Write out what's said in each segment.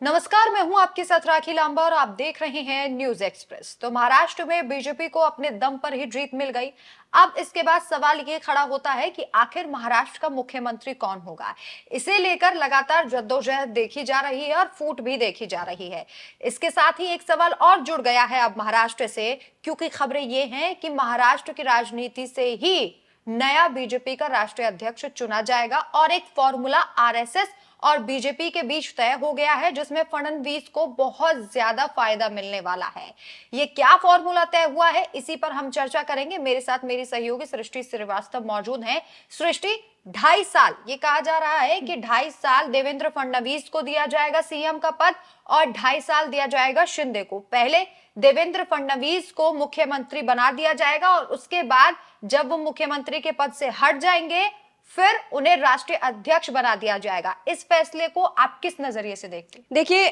नमस्कार, मैं हूं आपके साथ राखी लांबा और आप देख रहे हैं न्यूज एक्सप्रेस। तो महाराष्ट्र में बीजेपी को अपने दम पर ही जीत मिल गई। अब इसके बाद सवाल ये खड़ा होता है कि आखिर महाराष्ट्र का मुख्यमंत्री कौन होगा। इसे लेकर लगातार जद्दोजहद देखी जा रही है और फूट भी देखी जा रही है। इसके साथ ही एक सवाल और जुड़ गया है अब महाराष्ट्र से, क्योंकि खबरें ये हैं कि महाराष्ट्र की राजनीति से ही नया बीजेपी का राष्ट्रीय अध्यक्ष चुना जाएगा और एक फॉर्मूला आरएसएस और बीजेपी के बीच तय हो गया है, जिसमें फडणवीस को बहुत ज्यादा फायदा मिलने वाला है। ये क्या फॉर्मूला तय हुआ है, इसी पर हम चर्चा करेंगे। मेरे साथ मेरी सहयोगी सृष्टि श्रीवास्तव मौजूद हैं। सृष्टि, 2.5 साल ये कहा जा रहा है कि 2.5 साल देवेंद्र फडणवीस को दिया जाएगा सीएम का पद और 2.5 साल दिया जाएगा शिंदे को। पहले देवेंद्र फडणवीस को मुख्यमंत्री बना दिया जाएगा और उसके बाद जब वो मुख्यमंत्री के पद से हट जाएंगे फिर उन्हें राष्ट्रीय अध्यक्ष बना दिया जाएगा। इस फैसले को आप किस नजरिए से देखते हैं? देखिए,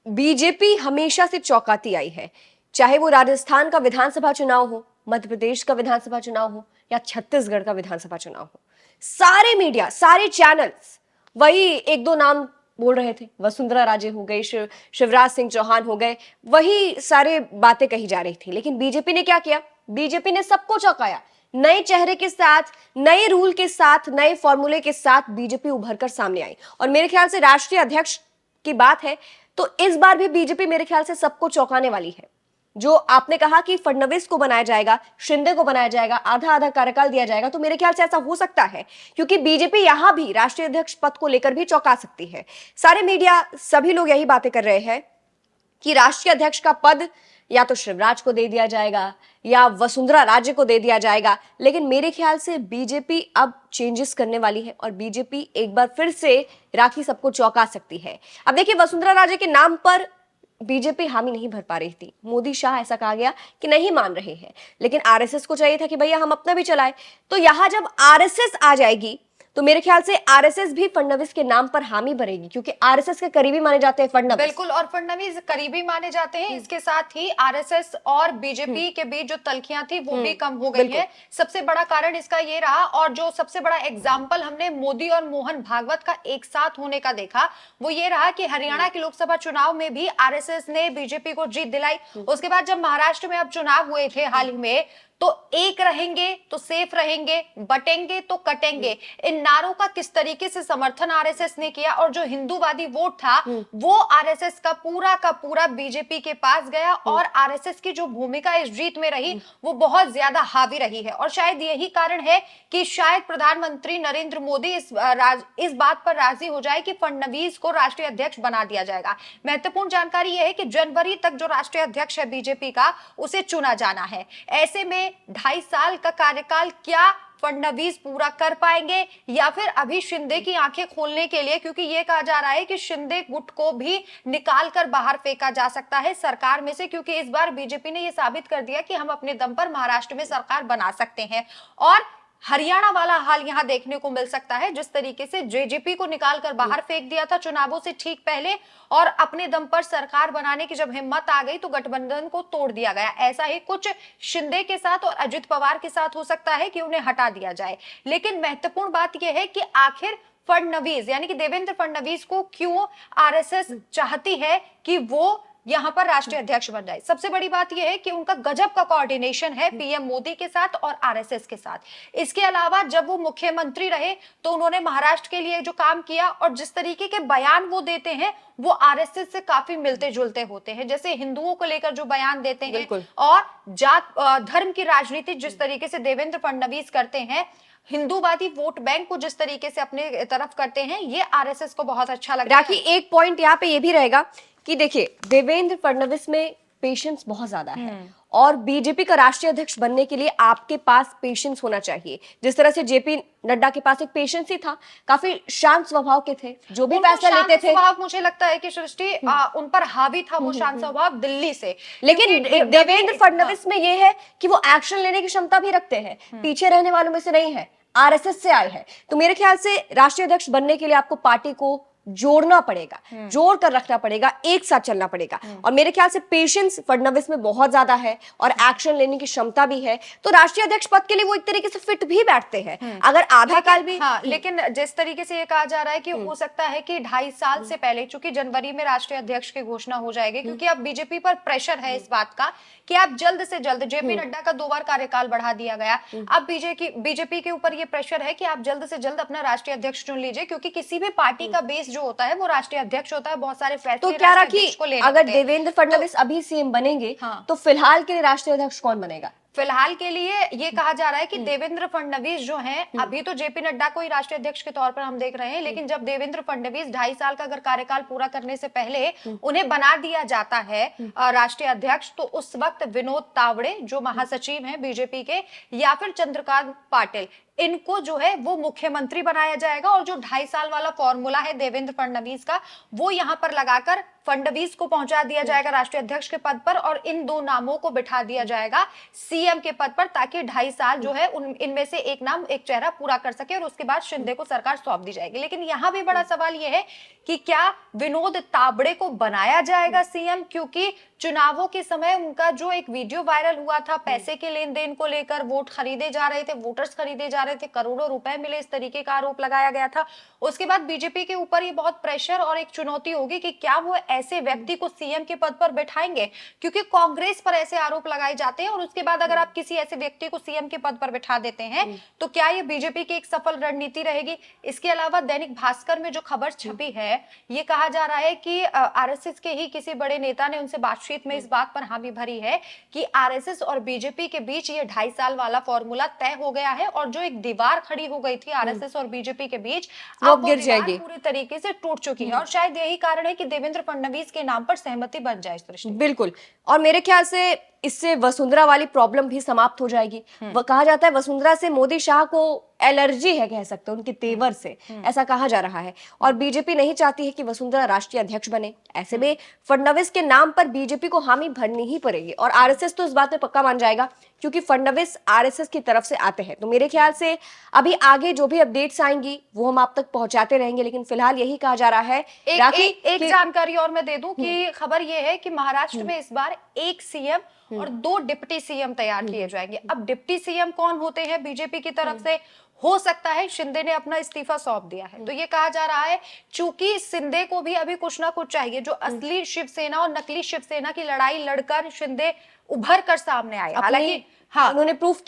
बीजेपी हमेशा से चौंकाती आई है, चाहे वो राजस्थान का विधानसभा चुनाव हो, मध्य प्रदेश का विधानसभा चुनाव हो या छत्तीसगढ़ का विधानसभा चुनाव हो। सारे मीडिया, सारे चैनल्स वही एक दो नाम बोल रहे थे। वसुंधरा राजे हो गए, शिवराज सिंह चौहान हो गए, वही सारे बातें कही जा रही थी। लेकिन बीजेपी ने क्या किया? बीजेपी ने सबको चौंकाया। नए चेहरे के साथ, नए रूल के साथ, नए फॉर्मूले के साथ बीजेपी उभरकर सामने आई। और मेरे ख्याल से राष्ट्रीय अध्यक्ष की बात है तो इस बार भी बीजेपी मेरे ख्याल से सबको चौंकाने वाली है। जो आपने कहा कि फडणवीस को बनाया जाएगा, शिंदे को बनाया जाएगा, आधा आधा कार्यकाल दिया जाएगा, तो मेरे ख्याल से ऐसा हो सकता है, क्योंकि बीजेपी यहां भी राष्ट्रीय अध्यक्ष पद को लेकर भी चौंका सकती है। सारे मीडिया, सभी लोग यही बातें कर रहे हैं कि राष्ट्रीय अध्यक्ष का पद या तो शिवराज को दे दिया जाएगा या वसुंधरा राजे को दे दिया जाएगा। लेकिन मेरे ख्याल से बीजेपी अब चेंजेस करने वाली है और बीजेपी एक बार फिर से राखी सबको चौंका सकती है। अब देखिए, वसुंधरा राजे के नाम पर बीजेपी हामी नहीं भर पा रही थी। मोदी शाह ऐसा कहा गया कि नहीं मान रहे हैं, लेकिन आरएसएस को चाहिए था कि भैया हम अपना भी चलाएं। तो यहां जब आरएसएस आ जाएगी तो मेरे ख्याल से आरएसएस भी फडणवीस के नाम पर हामी भरेगी, क्योंकि आरएसएस के करीबी माने जाते हैं फडणवीस। बिल्कुल, और फडणवीस करीबी माने जाते हैं। इसके साथ ही आरएसएस और बीजेपी के बीच जो तलखियां थी वो भी कम हो गई है। सबसे बड़ा कारण इसका ये रहा, और जो सबसे बड़ा एग्जाम्पल हमने मोदी और मोहन भागवत का एक साथ होने का देखा, वो ये रहा कि हरियाणा के लोकसभा चुनाव में भी आरएसएस ने बीजेपी को जीत दिलाई। उसके बाद जब महाराष्ट्र में अब चुनाव हुए थे हाल ही में, तो एक रहेंगे तो सेफ रहेंगे, बटेंगे तो कटेंगे, इन नारों का किस तरीके से समर्थन आरएसएस ने किया, और जो हिंदूवादी वोट था वो आरएसएस का पूरा बीजेपी के पास गया। और आरएसएस की जो भूमिका इस जीत में रही वो बहुत ज्यादा हावी रही है। और शायद यही कारण है कि शायद प्रधानमंत्री नरेंद्र मोदी इस बात पर राजी हो जाए कि फडणवीस को राष्ट्रीय अध्यक्ष बना दिया जाएगा। महत्वपूर्ण जानकारी यह है कि जनवरी तक जो राष्ट्रीय अध्यक्ष है बीजेपी का, उसे चुना जाना है। ऐसे में 2.5 साल का कार्यकाल क्या फडणवीस पूरा कर पाएंगे, या फिर अभी शिंदे की आंखें खोलने के लिए, क्योंकि यह कहा जा रहा है कि शिंदे गुट को भी निकाल कर बाहर फेंका जा सकता है सरकार में से, क्योंकि इस बार बीजेपी ने यह साबित कर दिया कि हम अपने दम पर महाराष्ट्र में सरकार बना सकते हैं। और हरियाणा वाला हाल यहां देखने को मिल सकता है, जिस तरीके से जेजेपी को निकालकर बाहर फेंक दिया था चुनावों से ठीक पहले, और अपने दम पर सरकार बनाने की जब हिम्मत आ गई तो गठबंधन को तोड़ दिया गया। ऐसा ही कुछ शिंदे के साथ और अजित पवार के साथ हो सकता है कि उन्हें हटा दिया जाए। लेकिन महत्वपूर्ण बात यह है कि आखिर फडणवीस यानी कि देवेंद्र फडणवीस को क्यों आरएसएस चाहती है कि वो यहां पर राष्ट्रीय अध्यक्ष बन जाए। सबसे बड़ी बात यह है कि उनका गजब का कोऑर्डिनेशन है पीएम मोदी के साथ और आरएसएस के साथ। इसके अलावा जब वो मुख्यमंत्री रहे तो उन्होंने महाराष्ट्र के लिए जो काम किया और जिस तरीके के बयान वो देते हैं वो आरएसएस से काफी मिलते जुलते होते हैं। जैसे हिंदुओं को लेकर जो बयान देते हैं और जात धर्म की राजनीति जिस तरीके से देवेंद्र फडणवीस करते हैं, हिंदूवादी वोट बैंक को जिस तरीके से अपने तरफ करते हैं, ये आरएसएस को बहुत अच्छा लग रहा है। राखी, एक पॉइंट यहाँ पे ये भी रहेगा कि देखिए, देवेंद्र फडणवीस में पेशेंस बहुत ज्यादा है और बीजेपी का राष्ट्रीय अध्यक्ष बनने के लिए आपके पास पेशेंस होना चाहिए। जिस तरह से जेपी नड्डा के पास एक पेशेंस ही था, काफी शांत स्वभाव के थे, जो भी फैसला लेते थे। मुझे लगता है कि सृष्टि उन पर हावी था वो शांत स्वभाव दिल्ली से। लेकिन देवेंद्र फडणवीस में ये है कि वो एक्शन लेने की क्षमता भी रखते हैं, पीछे रहने वालों में से नहीं है, आरएसएस से आए हैं। तो मेरे ख्याल से राष्ट्रीय अध्यक्ष बनने के लिए आपको पार्टी को जोड़ना पड़ेगा, जोड़ कर रखना पड़ेगा, एक साथ चलना पड़ेगा। और मेरे ख्याल से पेशेंस फडणवीस में बहुत ज्यादा है और एक्शन लेने की क्षमता भी है, तो राष्ट्रीय अध्यक्ष पद के लिए वो एक तरीके से फिट भी बैठते हैं। अगर आधा काल भी लेकिन जिस तरीके से ये कहा जा रहा है कि हो सकता है कि 2.5 साल से पहले, चूंकि जनवरी में राष्ट्रीय अध्यक्ष की घोषणा हो जाएगी, क्योंकि अब बीजेपी पर प्रेशर है इस बात का कि आप जल्द से जल्द, जेपी नड्डा का 2 बार कार्यकाल बढ़ा दिया गया, अब बीजेपी के ऊपर ये प्रेशर है कि आप जल्द से जल्द अपना राष्ट्रीय अध्यक्ष चुन लीजिए, क्योंकि किसी भी पार्टी का बेस जो होता है वो राष्ट्रीय अध्यक्ष होता है। बहुत सारे फैसले तो क्या रहा कि अगर लेने देवेंद्र फडणवीस अभी सीएम बनेंगे तो फिलहाल के लिए राष्ट्रीय अध्यक्ष कौन बनेगा? फिलहाल के लिए ये कहा जा रहा है कि देवेंद्र फडणवीस जो हैं, अभी तो जेपी नड्डा को ही राष्ट्रीय अध्यक्ष के तौर पर हम देख रहे हैं, लेकिन जब देवेंद्र फडणवीस 2.5 साल का अगर कार्यकाल पूरा करने से पहले उन्हें बना दिया जाता है राष्ट्रीय अध्यक्ष, तो उस वक्त विनोद तावड़े जो महासचिव हैं बीजेपी के, या फिर चंद्रकांत पाटिल, इनको जो है वो मुख्यमंत्री बनाया जाएगा। और जो 2.5 साल वाला फॉर्मूला है देवेंद्र फडणवीस का, वो यहां पर लगाकर फडणवीस को पहुंचा दिया जाएगा राष्ट्रीय अध्यक्ष के पद पर, और इन 2 नामों को बिठा दिया जाएगा सीएम के पद पर, ताकि 2.5 साल जो है इनमें से एक नाम, एक चेहरा पूरा कर सके, और उसके बाद शिंदे को सरकार सौंप दी जाएगी। लेकिन यहाँ भी बड़ा सवाल यह है कि क्या विनोद तावड़े को बनाया जाएगा सीएम, क्योंकि चुनावों के समय उनका जो एक वीडियो वायरल हुआ था पैसे के लेन देन को लेकर, वोट खरीदे जा रहे थे, वोटर्स खरीदे जा रहे थे, करोड़ों रुपए मिले, इस तरीके का आरोप लगाया गया था। उसके बाद बीजेपी के ऊपर ये बहुत प्रेशर और एक चुनौती होगी कि क्या वो ऐसे व्यक्ति को सीएम के पद पर बैठाएंगे, क्योंकि कांग्रेस पर ऐसे आरोप लगाए जाते हैं, और उसके बाद अगर आप किसी ऐसे व्यक्ति को सीएम के पद पर बैठा देते हैं तो क्या ये बीजेपी की एक सफल रणनीति रहेगी? इसके अलावा दैनिक भास्कर में जो खबर छपी है, ये कहा जा रहा है कि आरएसएस के ही किसी बड़े नेता ने उनसे बातचीत में इस बात पर हामी भरी है कि आरएसएस और बीजेपी के बीच ये 2.5 साल वाला फॉर्मूला तय हो गया है, और जो एक दीवार खड़ी हो गई थी आरएसएस और बीजेपी के बीच, अब वो दीवार पूरी तरीके से टूट चुकी है। और शायद यही कारण है कि देवेंद्र फडणवीस के नाम पर सहमति बन जाए इस दृष्टि। बिल्कुल, और मेरे ख्याल से इससे वसुंधरा वाली प्रॉब्लम भी समाप्त हो जाएगी। वो कहा जाता है वसुंधरा से मोदी शाह को एलर्जी है, कह सकते हैं, उनके तेवर से, ऐसा कहा जा रहा है। और बीजेपी नहीं चाहती है कि वसुंधरा राष्ट्रीय अध्यक्ष बने। ऐसे में फडणवीस के नाम पर बीजेपी को हामी भरनी ही पड़ेगी, और आरएसएस तो इस बात में पक्का मान जाएगा, क्योंकि फडणवीस आरएसएस की तरफ से आते हैं। तो मेरे ख्याल से अभी आगे जो भी अपडेट्स आएंगी वो हम आप तक पहुंचाते रहेंगे, लेकिन फिलहाल यही कहा जा रहा है। एक जानकारी और मैं दे दूं कि खबर ये है कि महाराष्ट्र में इस बार 1 सीएम और 2 डिप्टी सीएम तैयार किए जाएंगे। अब डिप्टी सीएम कौन होते हैं बीजेपी की तरफ से? हो सकता है शिंदे ने अपना इस्तीफा सौंप दिया है, तो ये कहा जा रहा है चूंकि शिंदे को भी अभी कुछ ना कुछ चाहिए, जो असली शिवसेना और नकली शिवसेना की लड़ाई लड़कर शिंदे उभर कर सामने आए। हालांकि उन्होंने प्रूफ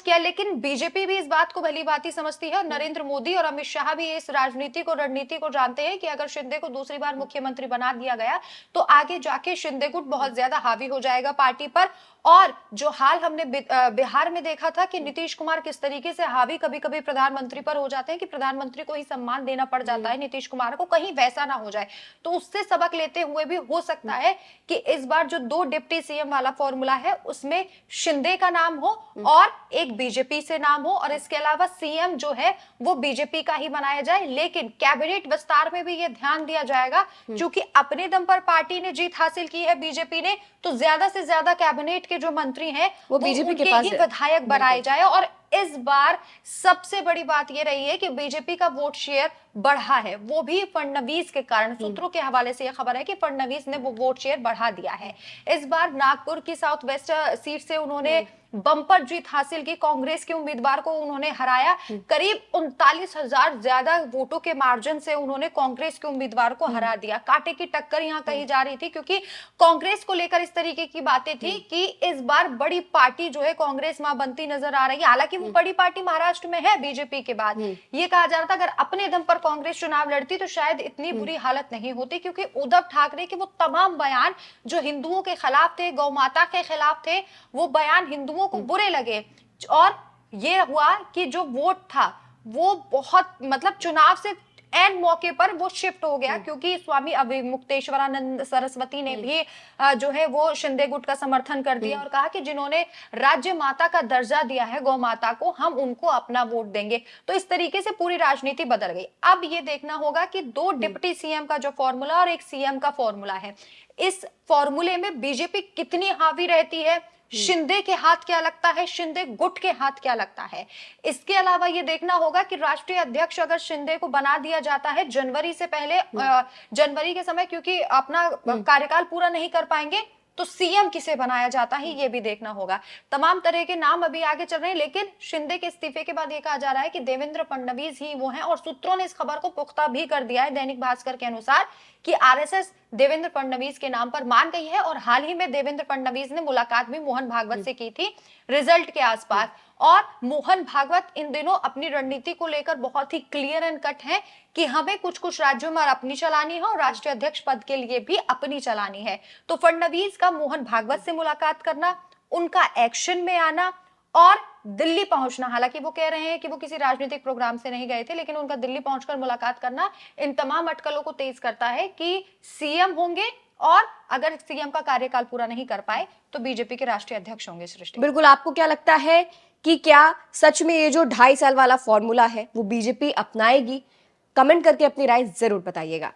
किया, लेकिन बीजेपी भी इस बात को भलीभांति समझती है, और नरेंद्र मोदी और अमित शाह भी इस रणनीति को जानते हैं कि अगर शिंदे को दूसरी बार मुख्यमंत्री बना दिया गया तो आगे जाके शिंदे गुट बहुत ज्यादा हावी हो जाएगा पार्टी पर। और जो हाल हमने बिहार में देखा था कि नीतीश कुमार किस तरीके से हावी कभी कभी प्रधानमंत्री पर हो जाते हैं कि प्रधानमंत्री को ही सम्मान देना पड़ जाता है नीतीश कुमार को, कहीं वैसा ना हो जाए। तो उससे सबक लेते हुए भी हो सकता है कि इस बार जो 2 डिप्टी सीएम वाला फॉर्मूला है उसमें शिंदे का नाम हो और एक बीजेपी से नाम हो, और इसके अलावा सीएम जो है वो बीजेपी का ही बनाया जाए। लेकिन कैबिनेट विस्तार में भी ये ध्यान दिया जाएगा, क्योंकि अपने दम पर पार्टी ने जीत हासिल की है बीजेपी ने, तो ज्यादा से ज्यादा कैबिनेट के जो मंत्री हैं वो बीजेपी के पास विधायक बनाए जाए। और इस बार सबसे बड़ी बात ये रही है कि बीजेपी का वोट शेयर बढ़ा है, वो भी फडणवीस के कारण। सूत्रों के हवाले से यह खबर है कि फडणवीस ने वो वोट शेयर बढ़ा दिया है। इस बार नागपुर की साउथ वेस्ट सीट से उन्होंने बम्पर जीत हासिल की, कांग्रेस के उम्मीदवार को उन्होंने हराया, करीब 39,000 ज्यादा वोटों के मार्जिन से उन्होंने कांग्रेस के उम्मीदवार को हरा दिया। कांटे की टक्कर यहां कही जा रही थी, क्योंकि कांग्रेस को लेकर इस तरीके की बातें थी कि इस बार बड़ी पार्टी जो है कांग्रेस मां बनती नजर आ रही है। हालांकि वो बड़ी पार्टी महाराष्ट्र में है बीजेपी के बाद। ये कहा जा रहा था अगर अपने दम पर कांग्रेस चुनाव लड़ती तो शायद इतनी बुरी हालत नहीं होती, क्योंकि उद्धव ठाकरे के वो तमाम बयान जो हिंदुओं के खिलाफ थे, गौ माता के खिलाफ थे, वो बयान हिंदुओं को बुरे लगे। और ये हुआ कि जो वोट था वो बहुत मतलब चुनाव से एंड मौके पर वो शिफ्ट हो गया, क्योंकि स्वामी अभिमुक्तेश्वरानंद सरस्वती ने भी जो है वो शिंदे गुट का समर्थन कर दिया और कहा कि जिन्होंने राज्य माता का दर्जा दिया है गौ माता को, हम उनको अपना वोट देंगे। तो इस तरीके से पूरी राजनीति बदल गई। अब ये देखना होगा कि 2 डिप्टी सीएम का जो फॉर्मूला और एक सीएम का फॉर्मूला है, इस फॉर्मूले में बीजेपी कितनी हावी रहती है, शिंदे के हाथ क्या लगता है, शिंदे गुट के हाथ क्या लगता है। इसके अलावा ये देखना होगा कि राष्ट्रीय अध्यक्ष अगर शिंदे को बना दिया जाता है जनवरी से पहले, जनवरी के समय, क्योंकि अपना कार्यकाल पूरा नहीं कर पाएंगे, तो सीएम किसे बनाया जाता है ये भी देखना होगा। तमाम तरह के नाम अभी आगे चल रहे हैं, लेकिन शिंदे के इस्तीफे के बाद ये कहा जा रहा है कि देवेंद्र फडणवीस ही वो हैं, और सूत्रों ने इस खबर को पुख्ता भी कर दिया है दैनिक भास्कर के अनुसार कि आरएसएस देवेंद्र फडणवीस के नाम पर मान गई है। और हाल ही में देवेंद्र फडणवीस ने मुलाकात भी मोहन भागवत से की थी रिजल्ट के आसपास, और मोहन भागवत इन दिनों अपनी रणनीति को लेकर बहुत ही क्लियर एंड कट है कि हमें कुछ कुछ राज्यों में अपनी चलानी है और राष्ट्रीय अध्यक्ष पद के लिए भी अपनी चलानी है। तो फडणवीस का मोहन भागवत से मुलाकात करना, उनका एक्शन में आना और दिल्ली पहुंचना, हालांकि वो कह रहे हैं कि वो किसी राजनीतिक प्रोग्राम से नहीं गए थे, लेकिन उनका दिल्ली पहुंचकर मुलाकात करना इन तमाम अटकलों को तेज करता है कि सीएम होंगे, और अगर सीएम का कार्यकाल पूरा नहीं कर पाए तो बीजेपी के राष्ट्रीय अध्यक्ष होंगे। सृष्टि, बिल्कुल, आपको क्या लगता है कि क्या सच में ये जो 2.5 साल वाला फॉर्मूला है वो बीजेपी अपनाएगी? कमेंट करके अपनी राय जरूर बताइएगा।